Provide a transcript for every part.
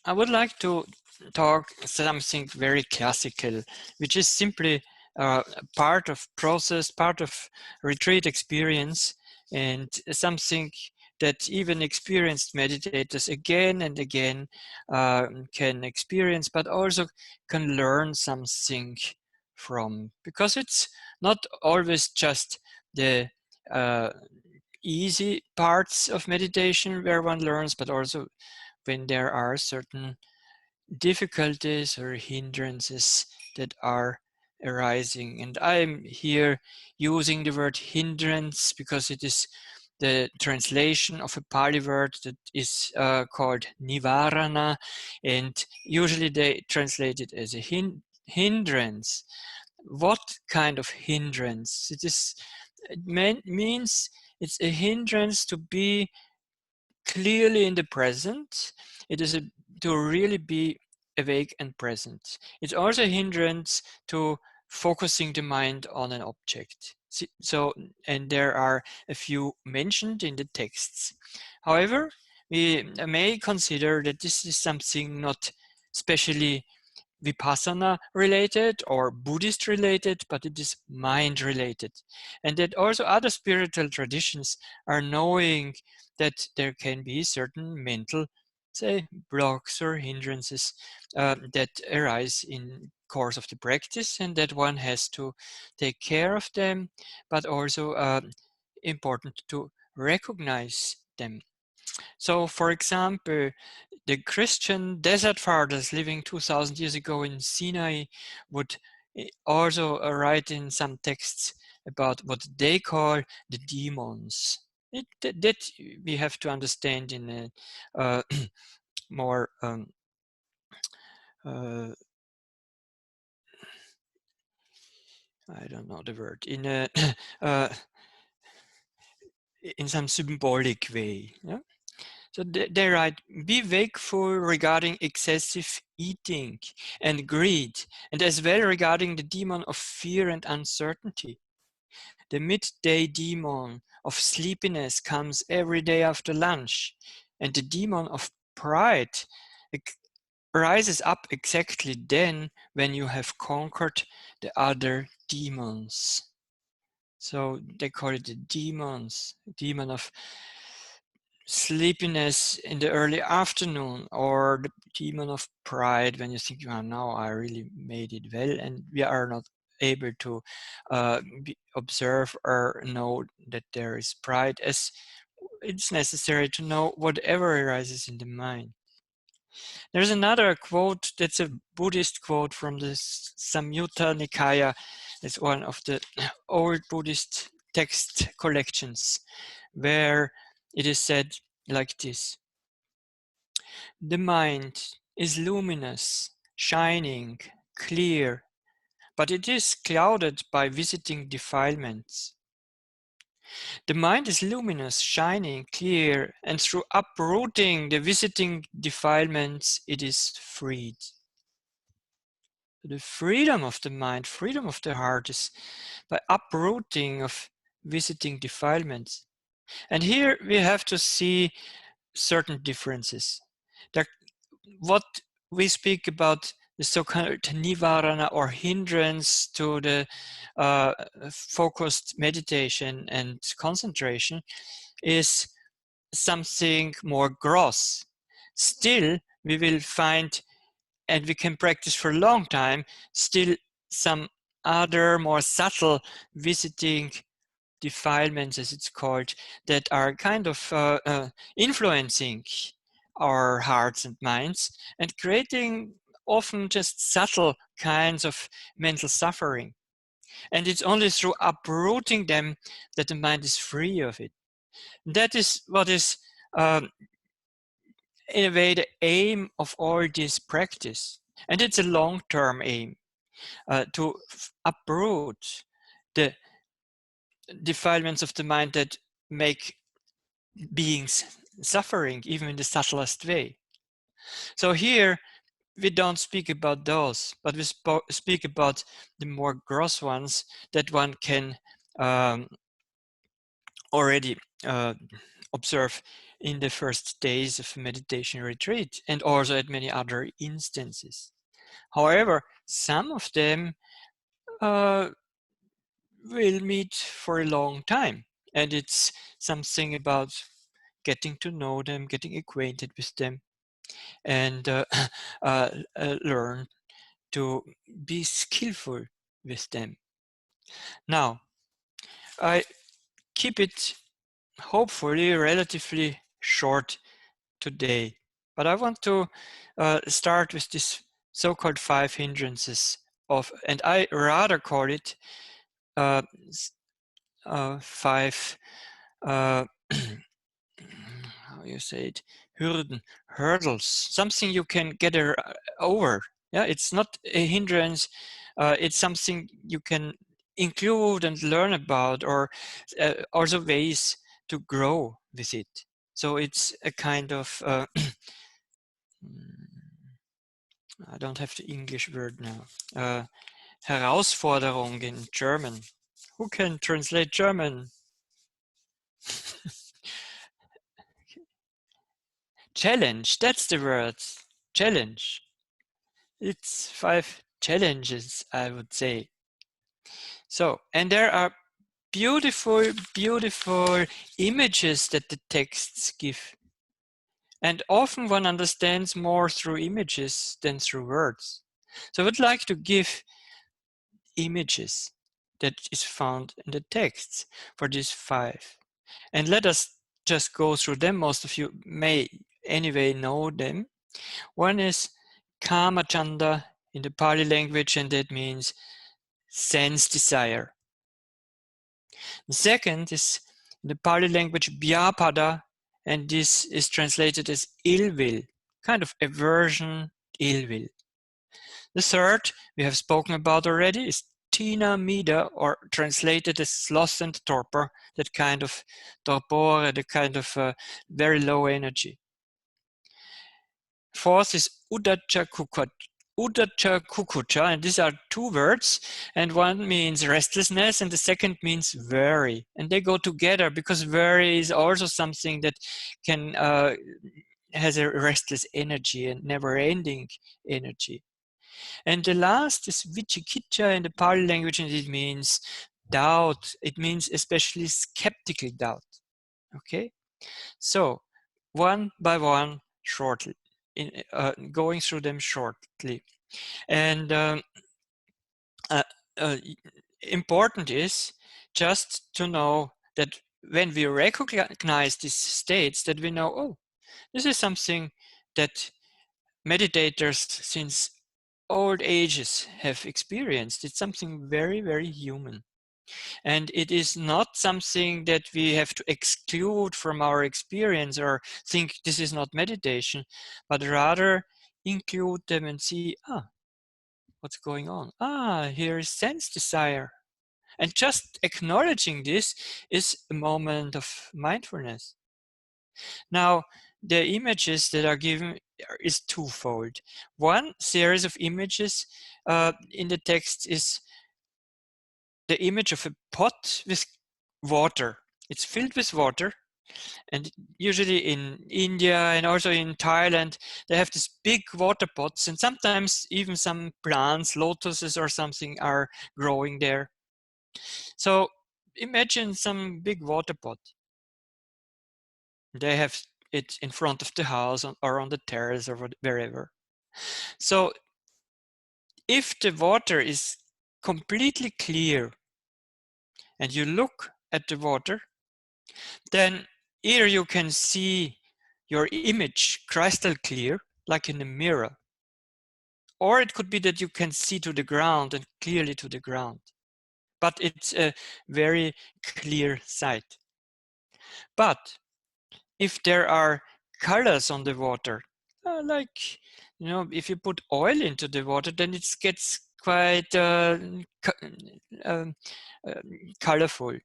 I would like to talk something very classical, which is simply part of process, part of retreat experience, and something that even experienced meditators again and again can experience, but also can learn something from, because it's not always just the easy parts of meditation where one learns, but also when there are certain difficulties or hindrances that are arising. And I'm here using the word hindrance because it is the translation of a Pali word that is called nivarana, and usually they translate it as a hindrance. What kind of hindrance? It means it's a hindrance to be clearly in the present. It is to really be awake and present. It's also a hindrance to focusing the mind on an object. So, and there are a few mentioned in the texts. However, we may consider that this is something not specially Vipassana related or Buddhist related, but it is mind related. And that also other spiritual traditions are knowing that there can be certain mental, say, blocks or hindrances that arise in course of the practice, and that one has to take care of them, but also important to recognize them. So, for example, the Christian desert fathers living 2000 years ago in Sinai would also write in some texts about what they call the demons. That we have to understand in a more I don't know the word, in a in some symbolic way. Yeah? So they write, be wakeful regarding excessive eating and greed, and as well regarding the demon of fear and uncertainty. The midday demon of sleepiness comes every day after lunch, and the demon of pride rises up exactly then when you have conquered the other demons. So they call it the demons, demon of sleepiness in the early afternoon, or the demon of pride when you think, oh, now I really made it well, and we are not able to observe or know that there is pride, as it's necessary to know whatever arises in the mind. There's another quote that's a Buddhist quote from the Samyutta Nikaya. It's one of the old Buddhist text collections, where it is said like this: the mind is luminous, shining, clear, but it is clouded by visiting defilements. The mind is luminous, shining, clear, and through uprooting the visiting defilements, it is freed. The freedom of the mind, freedom of the heart, is by uprooting of visiting defilements. And here we have to see certain differences. What we speak about, the so-called nivarana or hindrance to the focused meditation and concentration, is something more gross. Still, we will find, and we can practice for a long time, still some other more subtle visiting defilements, as it's called, that are kind of influencing our hearts and minds and creating often just subtle kinds of mental suffering. And it's only through uprooting them that the mind is free of it. That is what is, in a way, the aim of all this practice. And it's a long-term aim, to uproot the defilements of the mind that make beings suffering, even in the subtlest way. So here, we don't speak about those, but we speak about the more gross ones that one can already observe in the first days of meditation retreat and also at many other instances. However, some of them will meet for a long time, and it's something about getting to know them, getting acquainted with them, and learn to be skillful with them. Now, I keep it hopefully relatively short today, but I want to start with this so-called 5 hindrances of, and I rather call it 5 how you say it, hurdles, something you can get over. Yeah, it's not a hindrance, it's something you can include and learn about, or also ways to grow with it. So it's a kind of I don't have the English word now. Herausforderung in German. Who can translate German? Challenge, that's the word. Challenge. It's 5 challenges, I would say. So, and there are beautiful, beautiful images that the texts give. And often one understands more through images than through words. So I would like to give images that is found in the texts for these 5. And let us just go through them. Most of you may anyway know them. One is Kama Chanda in the Pali language, and that means sense desire. The second is in the Pali language Vyapada, and this is translated as ill will, kind of aversion, ill will. The third we have spoken about already is Tina Mida, or translated as sloth and torpor, that kind of torpore, the kind of very low energy. Fourth is Udacha Kukucha, and these are 2 words, and one means restlessness and the second means worry, and they go together because worry is also something that can has a restless energy and never-ending energy. And the last is Vichikiccha in the Pali language, and it means doubt. It means especially skeptical doubt. Okay, so one by one, shortly, going through them shortly. And important is just to know that when we recognize these states, that we know, oh, this is something that meditators since old ages have experienced. It's something very, very human. And it is not something that we have to exclude from our experience or think this is not meditation, but rather include them and see, what's going on? Here is sense desire. And just acknowledging this is a moment of mindfulness. Now, the images that are given is twofold. One series of images in the text is the image of a pot with water. It's filled with water, and usually in India and also in Thailand, they have these big water pots, and sometimes even some plants, lotuses or something, are growing there. So imagine some big water pot. They have it in front of the house or on the terrace or wherever. So if the water is completely clear and you look at the water, then either you can see your image crystal clear, like in a mirror, or it could be that you can see to the ground and clearly to the ground. But it's a very clear sight. But if there are colors on the water, like, if you put oil into the water, then it gets quite colorful.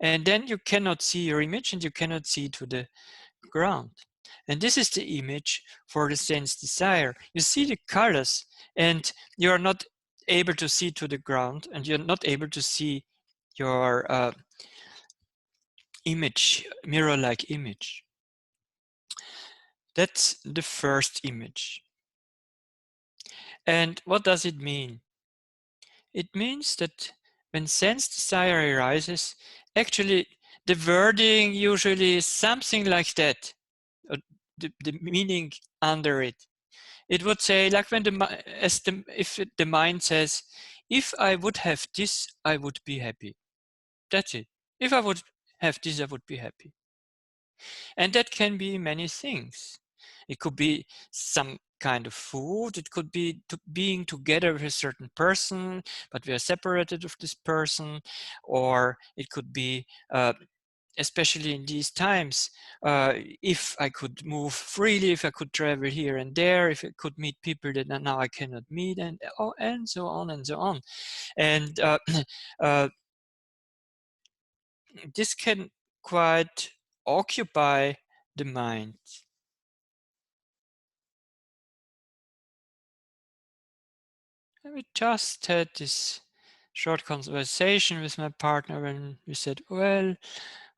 And then you cannot see your image and you cannot see to the ground. And this is the image for the sense desire. You see the colors and you are not able to see to the ground, and you're not able to see your image, mirror-like image. That's the first image. And what does it mean? It means that when sense desire arises, actually the wording usually is something like that, the meaning under it. It would say, like when the mind says, if I would have this, I would be happy. That's it. If I would have this, I would be happy. And that can be many things. It could be some kind of food. It could be being together with a certain person, but we are separated of this person. Or it could be, especially in these times, if I could move freely, if I could travel here and there, if I could meet people that now I cannot meet, and so on and so on. And uh, this can quite occupy the mind. And we just had this short conversation with my partner when we said, well,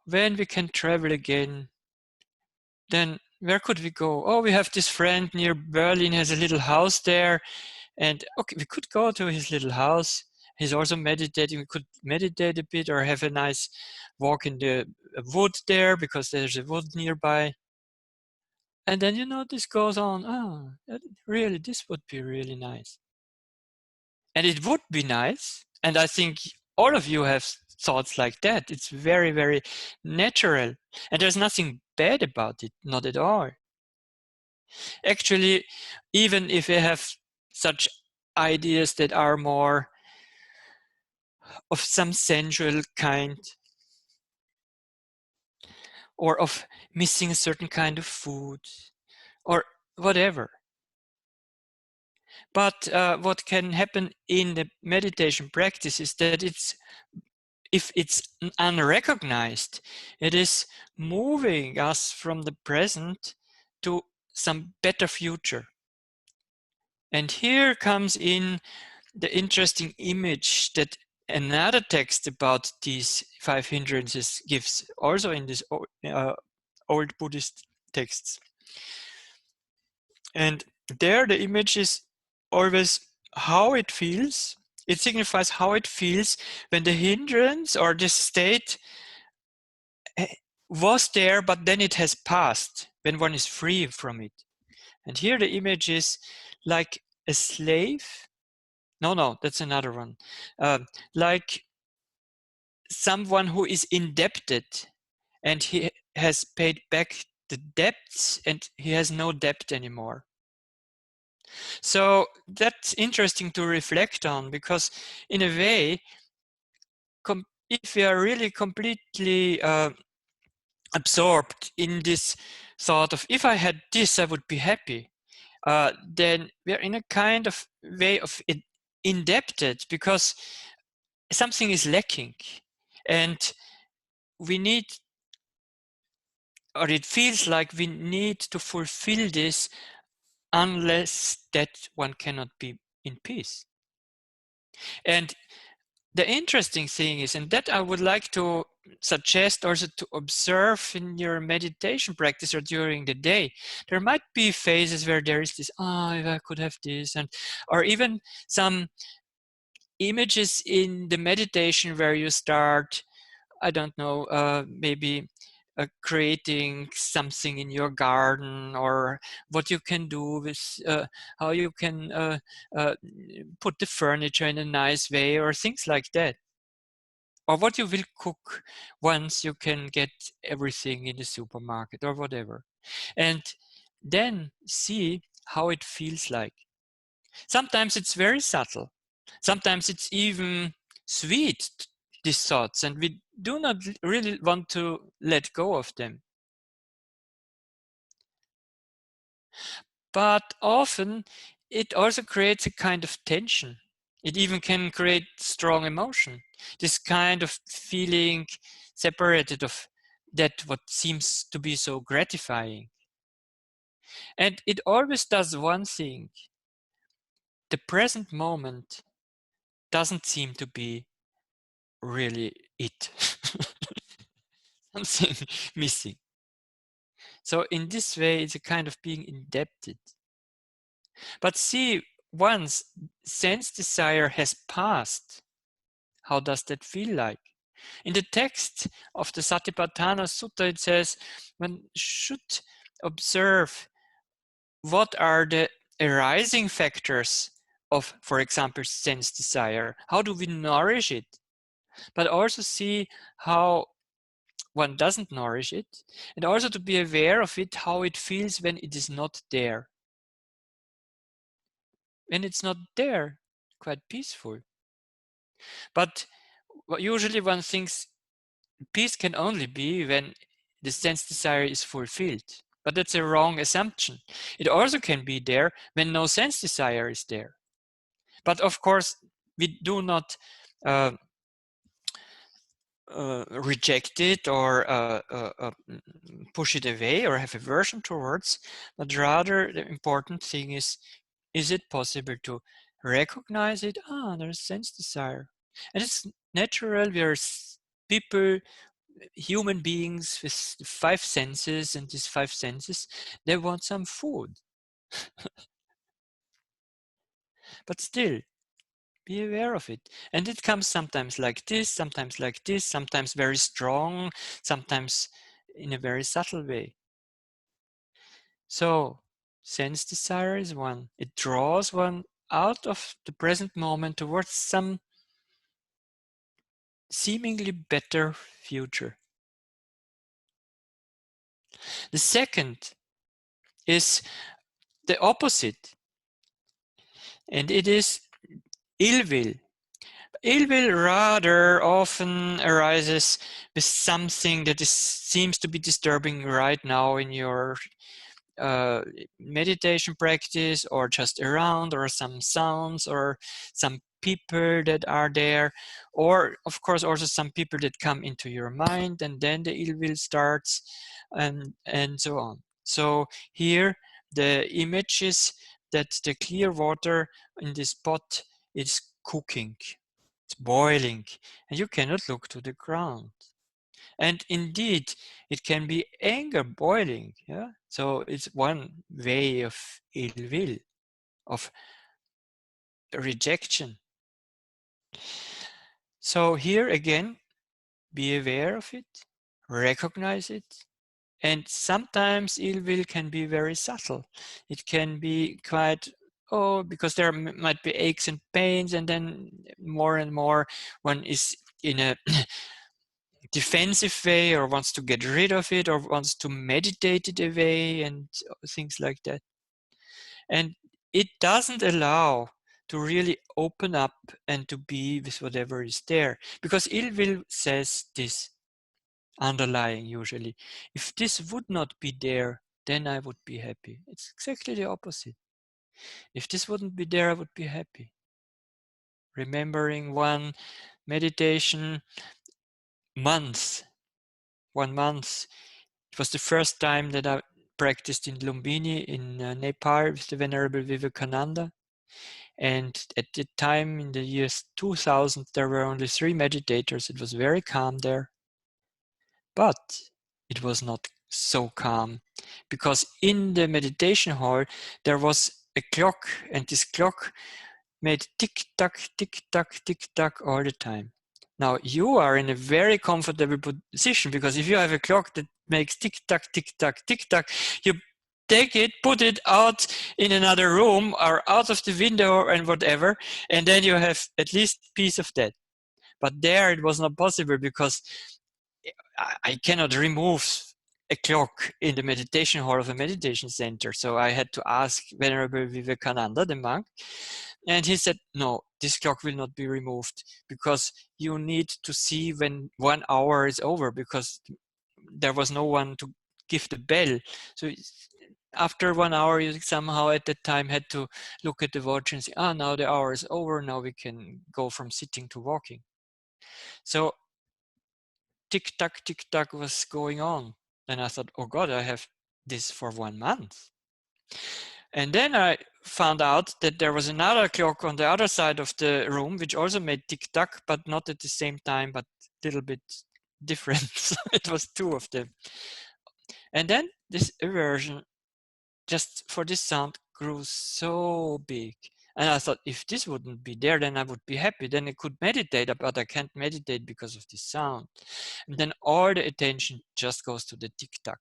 when we can travel again, then where could we go? Oh, we have this friend near Berlin, has a little house there. And okay, we could go to his little house. He's also meditating. We could meditate a bit or have a nice walk in the wood there because there's a wood nearby. And then, this goes on. Oh, really, this would be really nice. And it would be nice. And I think all of you have thoughts like that. It's very, very natural. And there's nothing bad about it, not at all. Actually, even if we have such ideas that are more of some sensual kind, or of missing a certain kind of food, or whatever. But what can happen in the meditation practice is that if it's unrecognized, it is moving us from the present to some better future. And here comes in the interesting image that another text about these 5 hindrances gives, also in this old Buddhist texts. And there the image is always how it feels. It signifies how it feels when the hindrance or the state was there, but then it has passed, when one is free from it. And here the image is like a slave. No, that's another one. Like someone who is indebted and he has paid back the debts and he has no debt anymore. So that's interesting to reflect on, because in a way, if we are really completely absorbed in this thought of, if I had this, I would be happy, then we're in a kind of way of indebted, because something is lacking and we need, or it feels like we need to fulfill this, unless that one cannot be in peace. And the interesting thing is, and that I would like to suggest also to observe in your meditation practice or during the day, there might be phases where there is this, if I could have this, or even some images in the meditation where you start, I don't know, maybe creating something in your garden, or what you can do with, how you can put the furniture in a nice way, or things like that. Or what you will cook once you can get everything in the supermarket, or whatever. And then see how it feels like. Sometimes it's very subtle. Sometimes it's even sweet, these thoughts, and we do not really want to let go of them. But often it also creates a kind of tension. It even can create strong emotion. This kind of feeling separated of that what seems to be so gratifying. And it always does one thing. The present moment doesn't seem to be really it. something missing. So in this way, it's a kind of being indebted. But see, once sense desire has passed, how does that feel like? In the text of the Satipatthana Sutta, it says one should observe what are the arising factors of, for example, sense desire. How do we nourish it? But also see how one doesn't nourish it, and also to be aware of it, how it feels when it is not there. When it's not there, quite peaceful. But usually one thinks peace can only be when the sense desire is fulfilled. But that's a wrong assumption. It also can be there when no sense desire is there. But of course, we do not reject it or push it away or have aversion towards, but rather the important thing is it possible to recognize it? There's sense desire. And it's natural, we are people, human beings with 5 senses, and these 5 senses, they want some food. But still, be aware of it. And it comes sometimes like this, sometimes very strong, sometimes in a very subtle way. So, sense desire is one. It draws one out of the present moment towards some seemingly better future. The second is the opposite, and it is ill will. Ill will rather often arises with something that seems to be disturbing right now in your meditation practice, or just around, or some sounds, or some people that are there, or of course also some people that come into your mind, and then the ill will starts, and so on. So here the image is that the clear water in this pot is cooking, it's boiling, and you cannot look to the ground. And indeed, it can be anger boiling. Yeah. So it's one way of ill will, of rejection. So here again, be aware of it, recognize it. And sometimes ill will can be very subtle. It can be quite, because there might be aches and pains, and then more and more one is in a defensive way, or wants to get rid of it, or wants to meditate it away, and things like that. And it doesn't allow to really open up and to be with whatever is there, because ill will says this underlying usually, if this would not be there, then I would be happy. It's exactly the opposite. If this wouldn't be there, I would be happy. Remembering one meditation month, 1 month, it was the first time that I practiced in Lumbini in Nepal with the Venerable Vivekananda. And at the time in the years 2000, there were only 3 meditators. It was very calm there. But it was not so calm, because in the meditation hall, there was a clock, and this clock made tick-tock, tick-tock, tick-tock all the time. Now, you are in a very comfortable position, because if you have a clock that makes tick-tock, tick-tock, tick-tock, you take it, put it out in another room or out of the window and whatever, and then you have at least peace of that. But there it was not possible, because I cannot remove a clock in the meditation hall of a meditation center. So I had to ask Venerable Vivekananda, the monk, and he said, no, this clock will not be removed, because you need to see when 1 hour is over, because there was no one to give the bell. So after 1 hour, you somehow at that time had to look at the watch and say, now the hour is over, now we can go from sitting to walking. So tick-tock was going on. And I thought, oh God, I have this for 1 month. And then I found out that there was another clock on the other side of the room, which also made tick-tock, but not at the same time, but a little bit different. It was two of them. And then this aversion just for this sound grew so big. And I thought, if this wouldn't be there, then I would be happy. Then I could meditate, but I can't meditate because of this sound. And then all the attention just goes to the tick-tock.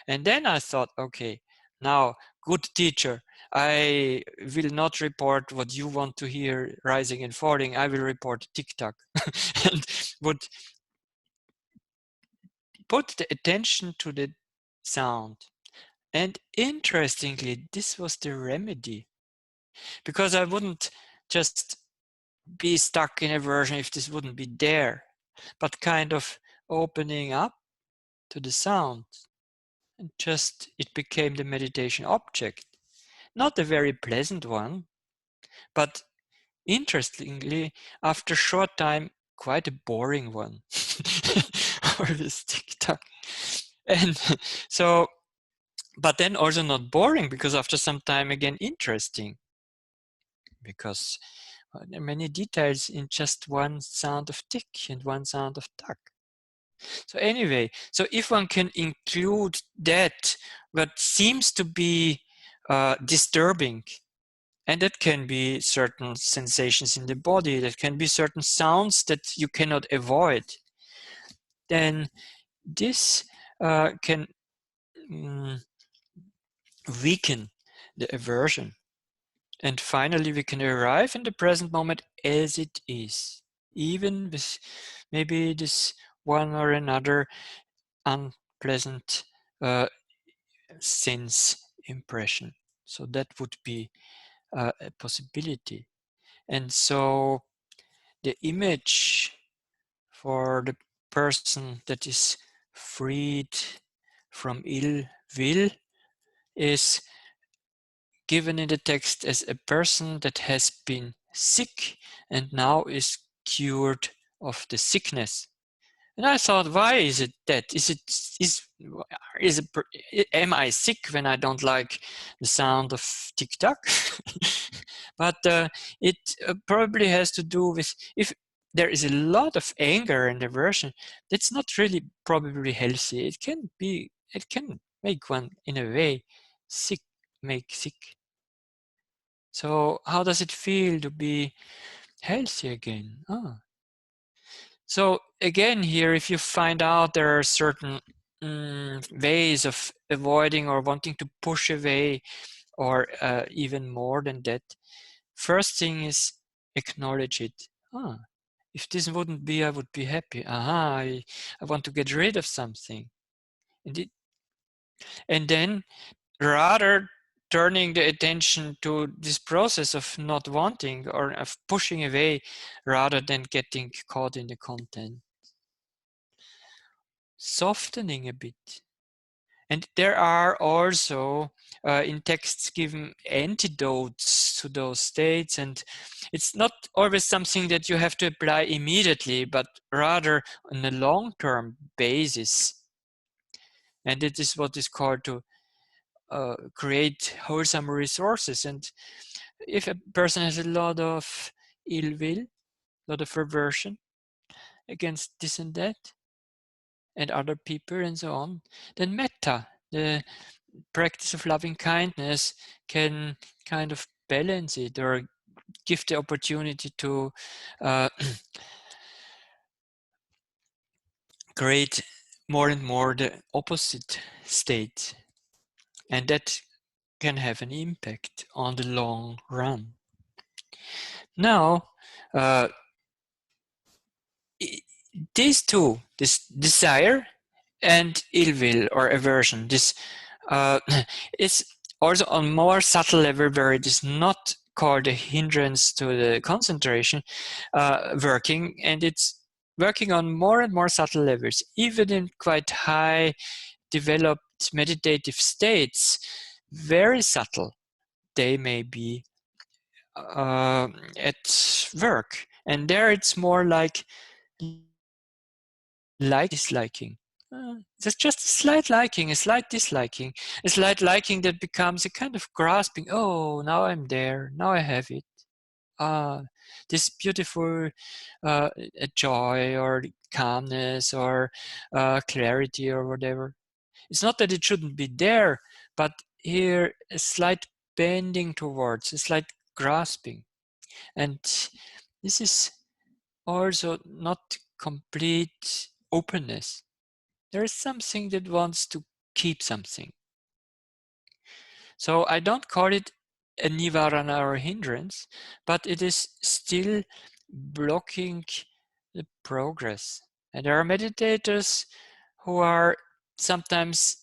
And then I thought, okay, now, good teacher, I will not report what you want to hear, rising and falling. I will report tick-tock. And would put the attention to the sound. And interestingly, this was the remedy, because I wouldn't just be stuck in aversion if this wouldn't be there, but kind of opening up to the sound, and just it became the meditation object. Not a very pleasant one, but interestingly, after a short time, quite a boring one. Or this tick-tock. And so, but then also not boring, because after some time again interesting, because there are many details in just one sound of tick and one sound of tock. So anyway, so if one can include that, what seems to be disturbing, and that can be certain sensations in the body, that can be certain sounds that you cannot avoid, then this can weaken the aversion. And finally, we can arrive in the present moment as it is, even with maybe this one or another unpleasant sense impression. So that would be a possibility. And so the image for the person that is freed from ill will is given in the text as a person that has been sick and now is cured of the sickness. And I thought, why is it that? Am I sick when I don't like the sound of tick-tock? But it probably has to do with, if there is a lot of anger and aversion, that's not really probably healthy. It can make one in a way sick, make sick. So how does it feel to be healthy again? So again here, if you find out there are certain ways of avoiding or wanting to push away, or even more than that, first thing is acknowledge it. If this wouldn't be, I would be happy. I want to get rid of something. And then rather turning the attention to this process of not wanting or of pushing away, rather than getting caught in the content. Softening a bit. And there are also in texts given antidotes to those states, and it's not always something that you have to apply immediately, but rather on a long-term basis. And it is what is called to create wholesome resources. And if a person has a lot of ill will, a lot of aversion against this and that, and other people and so on, then metta, the practice of loving kindness, can kind of balance it, or give the opportunity to create more and more the opposite state. And that can have an impact on the long run. Now, these two, this desire and ill will or aversion, this is also on more subtle level, where it is not called a hindrance to the concentration working, and it's working on more and more subtle levels, even in quite high developed meditative states, very subtle they may be at work. And there it's more like disliking. There's just a slight liking, a slight disliking, a slight liking that becomes a kind of grasping. Oh, now I'm there, now I have it. this beautiful joy or calmness or clarity or whatever. It's not that it shouldn't be there, but here a slight bending towards, a slight grasping. And this is also not complete openness. There is something that wants to keep something. So I don't call it a nivarana or a hindrance, but it is still blocking the progress. And there are meditators who are sometimes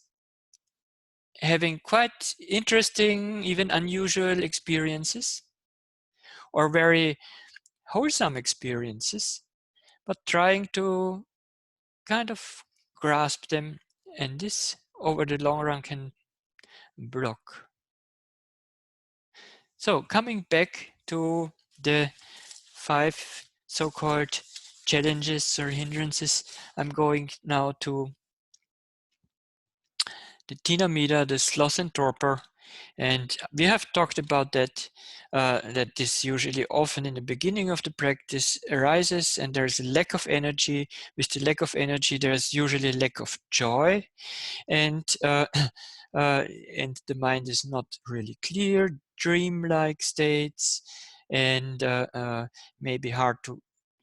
having quite interesting, even unusual experiences, or very wholesome experiences, but trying to kind of grasp them, and this over the long run can block. So coming back to the 5 so-called challenges or hindrances, I'm going now to the Tinamida, the sloth and torpor, and we have talked about that, that this usually often in the beginning of the practice arises, and there's a lack of energy. With the lack of energy, there's usually a lack of joy, and and the mind is not really clear, dream-like states, and maybe hard to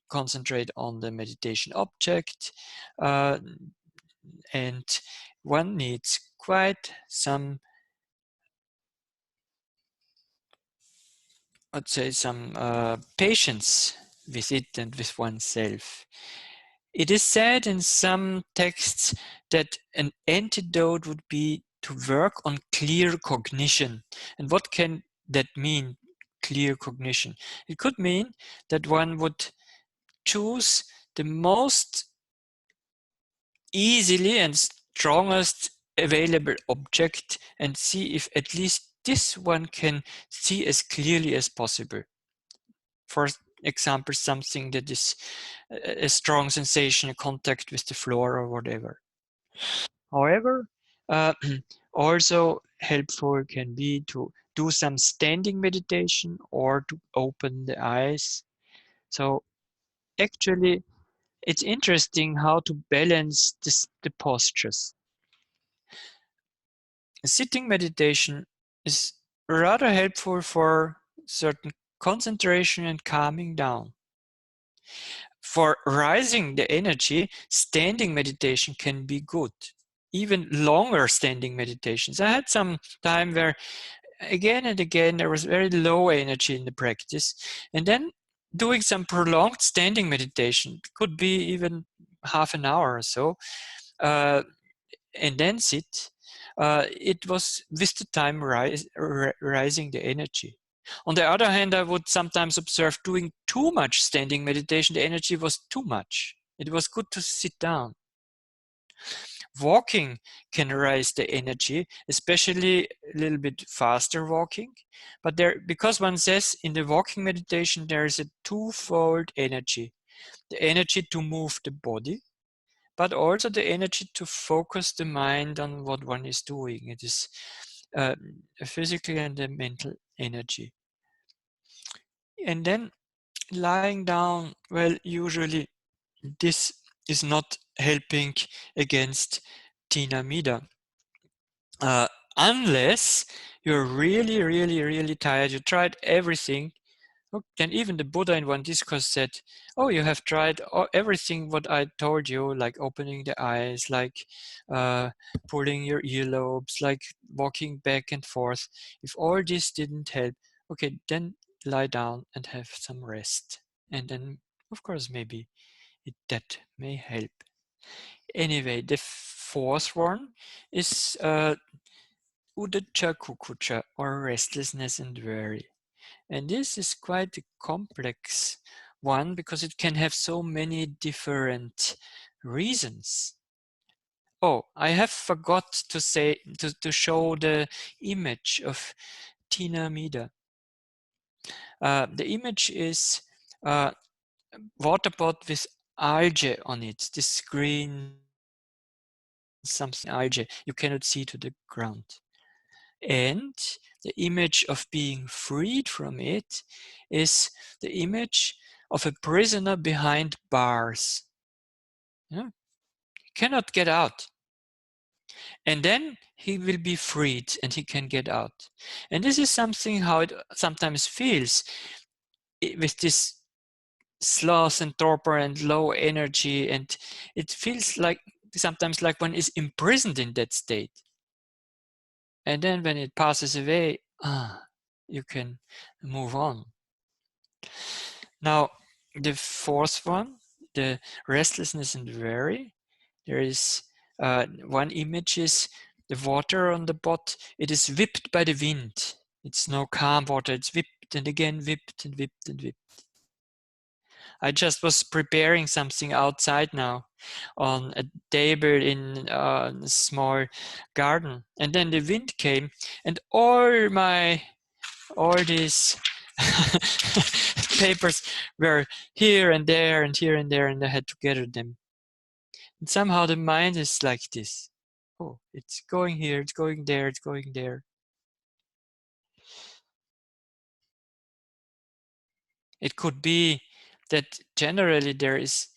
concentrate on the meditation object, uh, and one needs quite some, I'd say, some patience with it and with oneself. It is said in some texts that an antidote would be to work on clear cognition. And what can that mean, clear cognition? It could mean that one would choose the most easily and strongest available object and see if at least this one can see as clearly as possible. For example, something that is a strong sensation, a contact with the floor or whatever. However, uh, also helpful can be to do some standing meditation or to open the eyes. So actually, it's interesting how to balance the postures. Sitting meditation is rather helpful for certain concentration and calming down. For rising the energy, standing meditation can be good. Even longer standing meditations. I had some time where again and again there was very low energy in the practice, and then doing some prolonged standing meditation, could be even half an hour or so, and then sit. It was with the time rising the energy. On the other hand, I would sometimes observe doing too much standing meditation, the energy was too much. It was good to sit down. Walking can raise the energy, especially a little bit faster walking. But there, because one says in the walking meditation, there is a twofold energy. The energy to move the body, but also the energy to focus the mind on what one is doing. It is a physical and a mental energy. And then lying down, well, usually this is not helping against Tinamida. Unless you're really, really, really tired, you tried everything. And even the Buddha in one discourse said, oh, you have tried everything what I told you, like opening the eyes, like pulling your earlobes, like walking back and forth. If all this didn't help, okay, then lie down and have some rest. And then, of course, maybe that may help. Anyway, the fourth one is Udacha Kukucha, or restlessness and worry. And this is quite a complex one because it can have so many different reasons. Oh, I have forgot to say to show the image of Tinamida. The image is water pot with algae on it. This green something algae you cannot see to the ground. And the image of being freed from it is the image of a prisoner behind bars. Yeah? He cannot get out. And then he will be freed and he can get out. And this is something how it sometimes feels with this sloth and torpor and low energy. And it feels like sometimes like one is imprisoned in that state. And then when it passes away, you can move on. Now, the fourth one, the restlessness and worry. There is one image is the water on the pot. It is whipped by the wind. It's no calm water. It's whipped and again whipped and whipped and whipped. I just was preparing something outside now on a table in a small garden. And then the wind came and all these papers were here and there and here and there, and I had to gather them. And somehow the mind is like this. Oh, it's going here, it's going there, it's going there. It could be that generally there is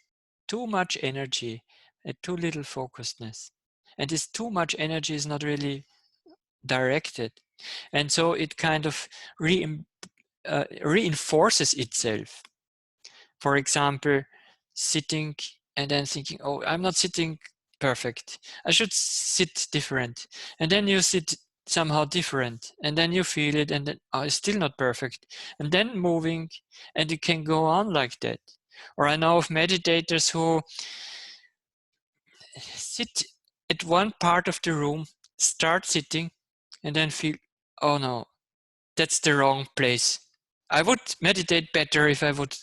too much energy and too little focusedness. And this too much energy is not really directed. And so it kind of reinforces itself. For example, sitting and then thinking, oh, I'm not sitting perfect. I should sit different. And then you sit somehow different. And then you feel it and then, oh, it's still not perfect. And then moving, and it can go on like that. Or I know of meditators who sit at one part of the room, start sitting, and then feel, oh no, that's the wrong place. I would meditate better if I would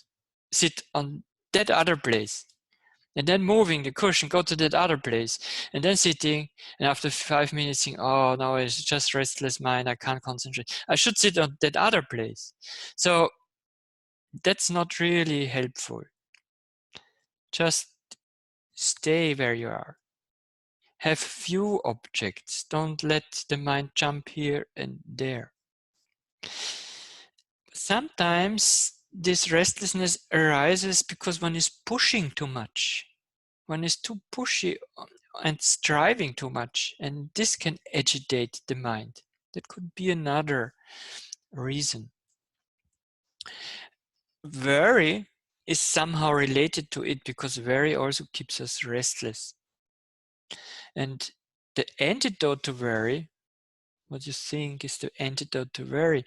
sit on that other place. And then moving the cushion, go to that other place. And then sitting, and after 5 minutes think, oh no, it's just restless mind, I can't concentrate. I should sit on that other place. So that's not really helpful. Just stay where you are. Have few objects. Don't let the mind jump here and there. Sometimes this restlessness arises because one is pushing too much. One is too pushy and striving too much, and this can agitate the mind. That could be another reason. Worry is somehow related to it because worry also keeps us restless. And the antidote to worry, what you think is the antidote to worry,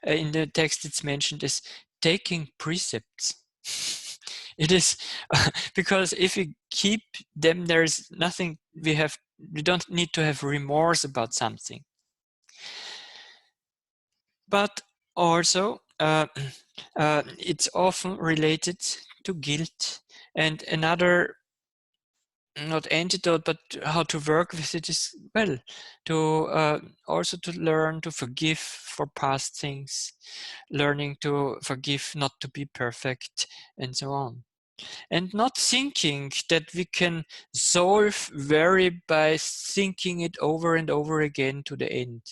in the text it's mentioned as taking precepts. It is because if we keep them, there's nothing we don't need to have remorse about something. But also it's often related to guilt. And another, not antidote, but how to work with it is, well, to also to learn to forgive for past things, learning to forgive not to be perfect, and so on. And not thinking that we can solve worry by thinking it over and over again to the end.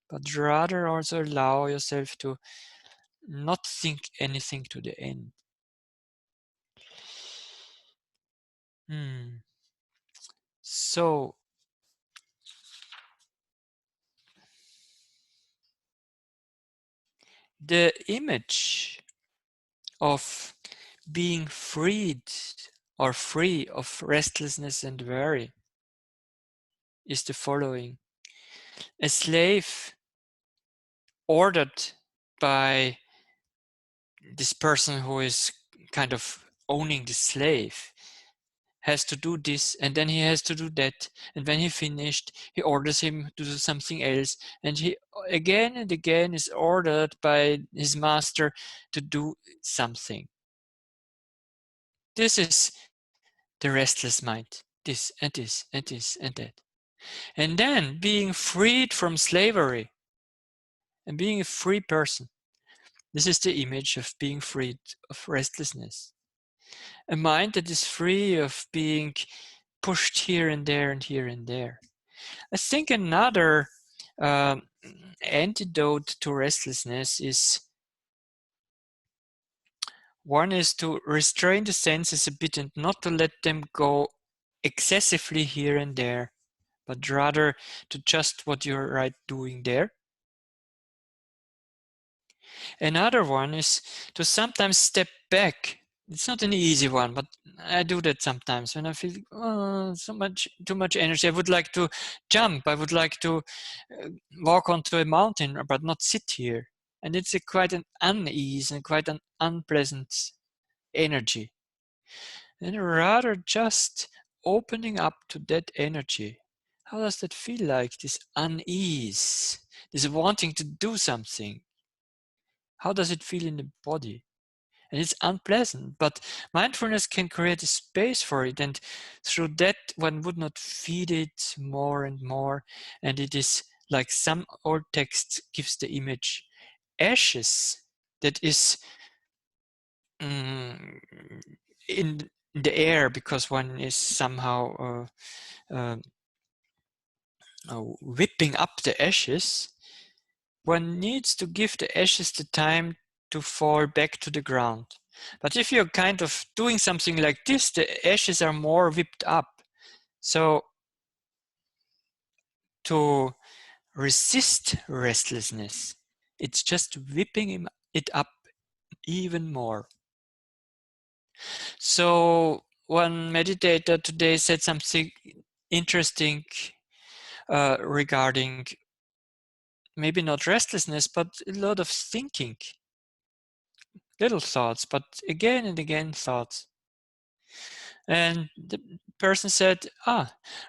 But rather also allow yourself to not think anything to the end. So, the image of being freed or free of restlessness and worry is the following. A slave ordered by this person who is kind of owning the slave has to do this, and then he has to do that, and when he finished he orders him to do something else, and he again and again is ordered by his master to do something. This is the restless mind, this and this and this and that. And then being freed from slavery and being a free person, this is the image of being freed of restlessness. A mind that is free of being pushed here and there and here and there. I think another antidote to restlessness is one is to restrain the senses a bit and not to let them go excessively here and there, but rather to just what you're right doing there. Another one is to sometimes step back. It's not an easy one, but I do that sometimes when I feel too much energy. I would like to jump. I would like to walk onto a mountain, but not sit here. And it's quite an unease and quite an unpleasant energy. And rather just opening up to that energy. How does that feel like? This unease, this wanting to do something. How does it feel in the body? And it's unpleasant, but mindfulness can create a space for it, and through that one would not feed it more and more. And it is like some old text gives the image ashes that is in the air because one is somehow whipping up the ashes. One needs to give the ashes the time to fall back to the ground. But if you're kind of doing something like this, the ashes are more whipped up. So to resist restlessness, it's just whipping it up even more. So one meditator today said something interesting regarding maybe not restlessness, but a lot of thinking. Little thoughts, but again and again thoughts. And the person said,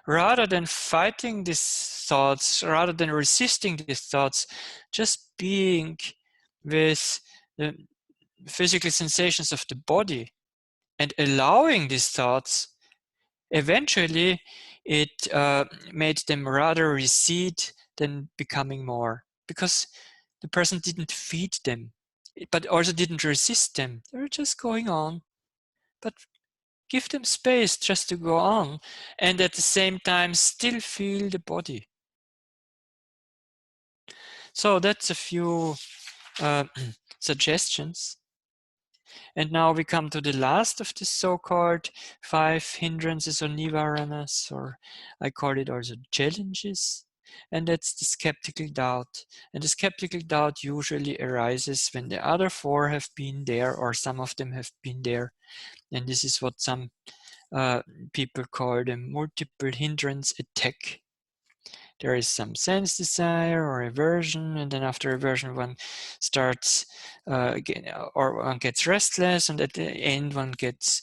rather than fighting these thoughts, rather than resisting these thoughts, just being with the physical sensations of the body and allowing these thoughts, eventually it made them rather recede than becoming more, because the person didn't feed them, but also didn't resist them. They were just going on. But give them space just to go on, and at the same time still feel the body. So that's a few suggestions. And now we come to the last of the so-called 5 hindrances or nivaranas, or I call it also challenges. And that's the skeptical doubt. And the skeptical doubt usually arises when the other 4 have been there, or some of them have been there. And this is what some people call the multiple hindrance attack. There is some sense desire or aversion, and then after aversion one starts again, or one gets restless, and at the end one gets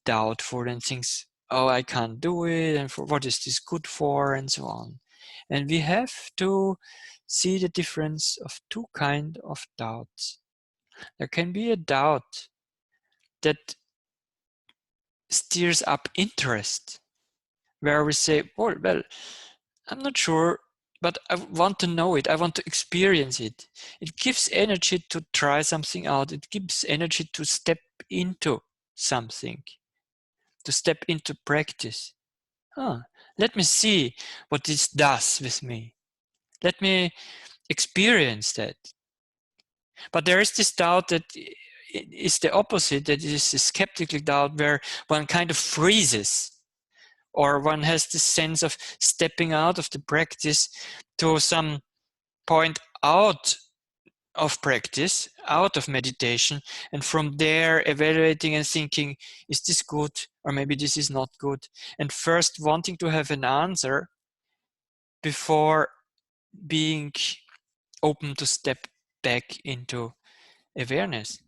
doubtful and thinks, oh, I can't do it, and for what is this good for, and so on. And we have to see the difference of 2 kinds of doubts. There can be a doubt that steers up interest, where we say, well, I'm not sure, but I want to know it. I want to experience it. It gives energy to try something out. It gives energy to step into something, to step into practice. Let me see what this does with me. Let me experience that. But there is this doubt that is the opposite, that is a skeptical doubt where one kind of freezes, or one has this sense of stepping out of the practice to some point out of practice, out of meditation, and from there evaluating and thinking, is this good, or maybe this is not good, and first wanting to have an answer before being open to step back into awareness.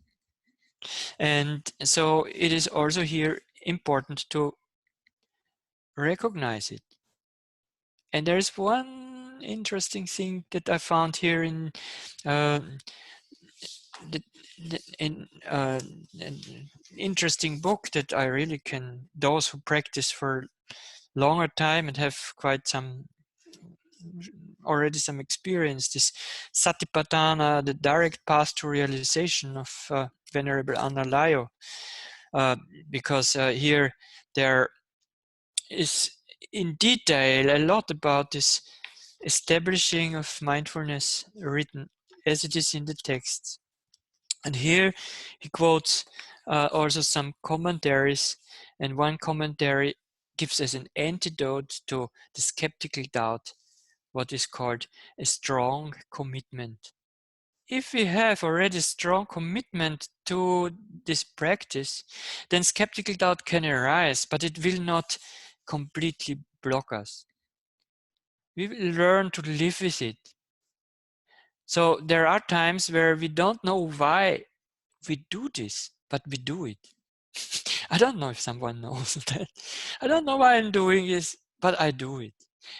And so it is also here important to recognize it. And there's one interesting thing that I found here in an interesting book that I really can, those who practice for longer time and have quite some already some experience, this Satipatthana, the direct path to realization of Venerable Analayo, because here there is in detail a lot about this establishing of mindfulness written as it is in the text. And here he quotes also some commentaries, and one commentary gives us an antidote to the skeptical doubt, what is called a strong commitment. If we have already strong commitment to this practice, then skeptical doubt can arise, but it will not completely block us. We will learn to live with it. So there are times where we don't know why we do this, but we do it. I don't know if someone knows that. I don't know why I'm doing this, but I do it.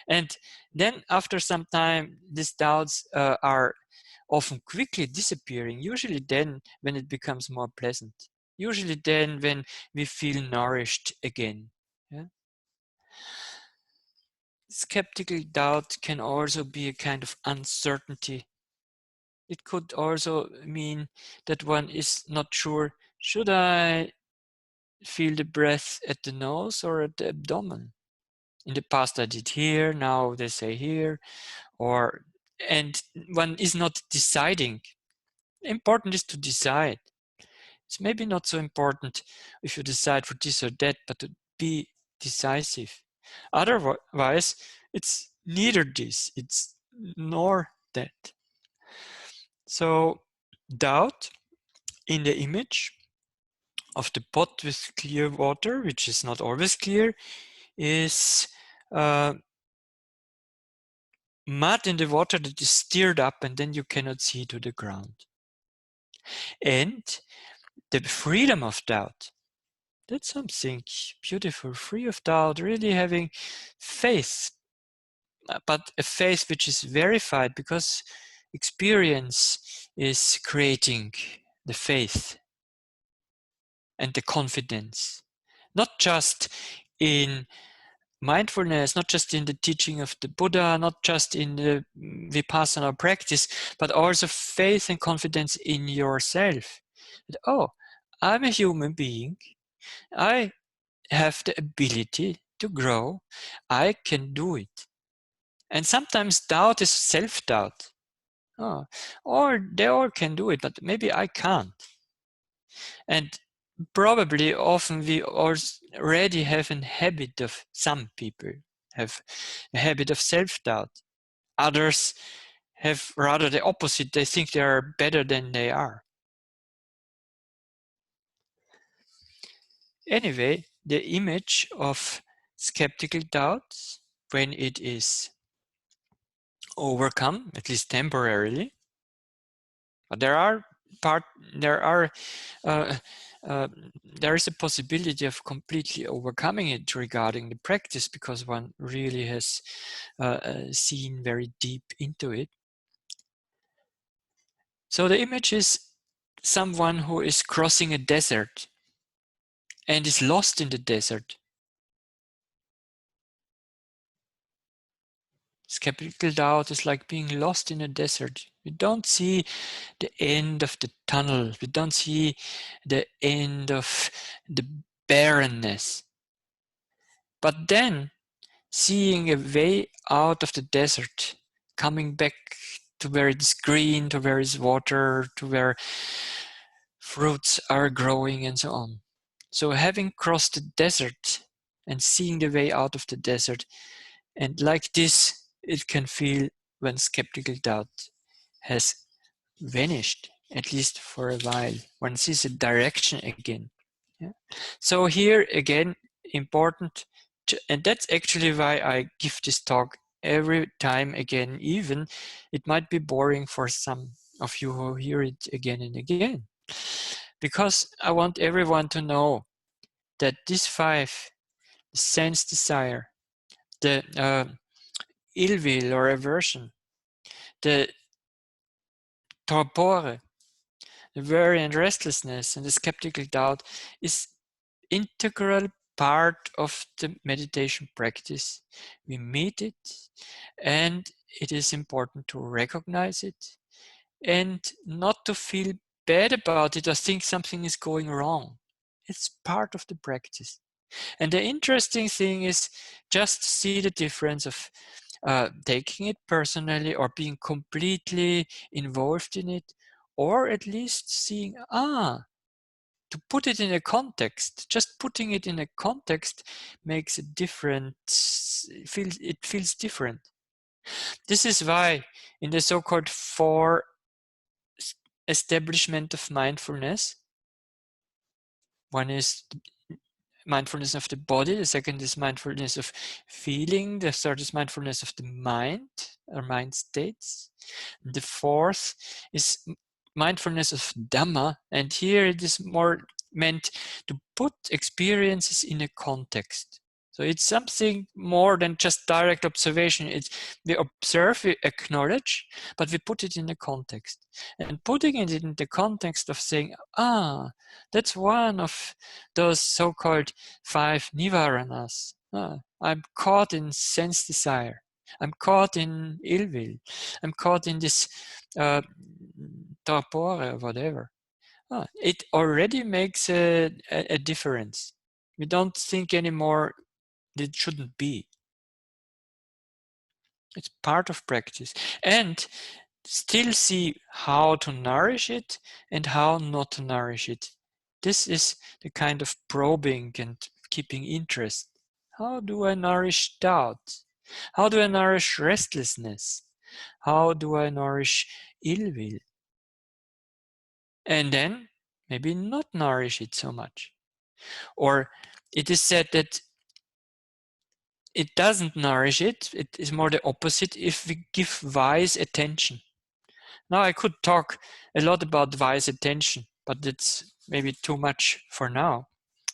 And then after some time, these doubts are often quickly disappearing, usually then when it becomes more pleasant. Usually then when we feel nourished again. Yeah? Skeptical doubt can also be a kind of uncertainty. It could also mean that one is not sure, should I feel the breath at the nose or at the abdomen? In the past I did here, now they say here, and one is not deciding. Important is to decide. It's maybe not so important if you decide for this or that, but to be decisive. Otherwise, it's neither this, it's nor that. So, doubt in the image of the pot with clear water, which is not always clear, is mud in the water that is stirred up and then you cannot see to the ground. And the freedom of doubt, that's something beautiful, free of doubt, really having faith, but a faith which is verified because experience is creating the faith and the confidence, not just in mindfulness, not just in the teaching of the Buddha, not just in the Vipassana practice, but also faith and confidence in yourself. That, oh, I'm a human being. I have the ability to grow. I can do it. And sometimes doubt is self-doubt. Oh, or they all can do it, but maybe I can't. And probably often we already have a habit of, some people have a habit of self-doubt. Others have rather the opposite. They think they are better than they are. Anyway, the image of skeptical doubts, when it is overcome, at least temporarily, but uh, there is a possibility of completely overcoming it regarding the practice because one really has seen very deep into it. So the image is someone who is crossing a desert and is lost in the desert. Skeptical doubt is like being lost in a desert. We don't see the end of the tunnel. We don't see the end of the barrenness. But then seeing a way out of the desert, coming back to where it's green, to where it's water, to where fruits are growing and so on. So having crossed the desert and seeing the way out of the desert, and like this, it can feel when skeptical doubt has vanished, at least for a while. One sees a direction again. Yeah? So here again, important, and that's actually why I give this talk every time again, even it might be boring for some of you who hear it again and again. Because I want everyone to know that these five, the sense desire, the ill will or aversion, the torpore, the worry and restlessness, and the skeptical doubt is integral part of the meditation practice. We meet it, and it is important to recognize it and not to feel bad about it or think something is going wrong. It's part of the practice. And the interesting thing is just see the difference of taking it personally or being completely involved in it, or at least seeing, to put it in a context. Just putting it in a context makes a different, it feels different. This is why in the so-called 4 establishment of mindfulness, one is mindfulness of the body, the second is mindfulness of feeling, the third is mindfulness of the mind or mind states, the fourth is mindfulness of Dhamma, and here it is more meant to put experiences in a context. So it's something more than just direct observation. It's we observe, we acknowledge, but we put it in a context. And putting it in the context of saying, that's one of those so-called 5 nivaranas. I'm caught in sense desire. I'm caught in ill will. I'm caught in this torpore or whatever. It already makes a difference. We don't think anymore it shouldn't be. It's part of practice. And still see how to nourish it and how not to nourish it. This is the kind of probing and keeping interest. How do I nourish doubt? How do I nourish restlessness? How do I nourish ill will? And then maybe not nourish it so much. Or it is said that it doesn't nourish it. It is more the opposite if we give wise attention. Now I could talk a lot about wise attention, but it's maybe too much for now.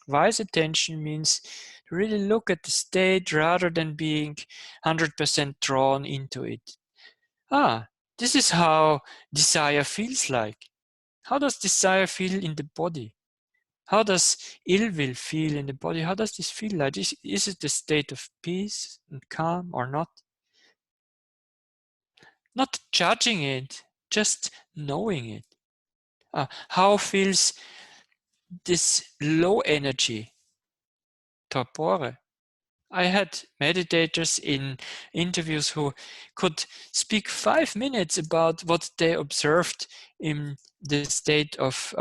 Wise attention means to really look at the state rather than being 100% drawn into it. This is how desire feels like. How does desire feel in the body? How does ill will feel in the body? How does this feel like? Is it a state of peace and calm or not? Not judging it, just knowing it. How feels this low energy, torpore? I had meditators in interviews who could speak 5 minutes about what they observed in the state of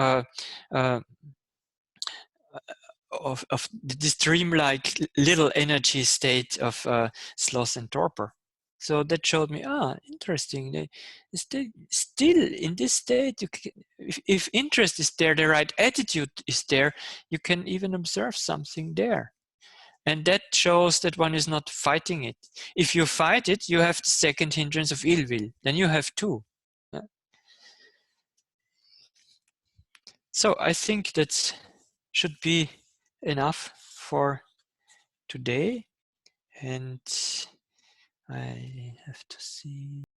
this dreamlike little energy state of sloth and torpor. So that showed me, interesting. Still in this state, if interest is there, the right attitude is there, you can even observe something there. And that shows that one is not fighting it. If you fight it, you have the second hindrance of ill will. Then you have 2. So I think that should be enough for today. And I have to see.